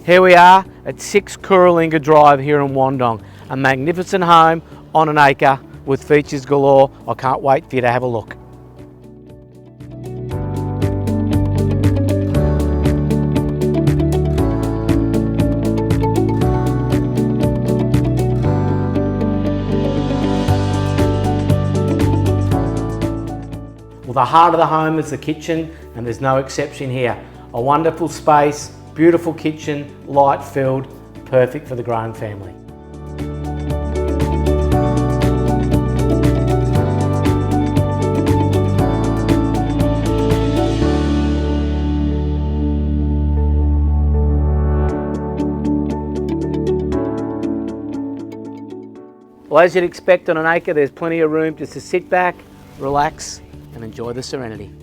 Here we are at 6 Kooralinga Drive here in Wandong, a magnificent home on an acre with features galore. I can't wait for you to have a look. Well, the heart of the home is the kitchen, and there's no exception here. A wonderful space, beautiful kitchen, light filled, perfect for the growing family. Well, as you'd expect on an acre, there's plenty of room just to sit back, relax, and enjoy the serenity.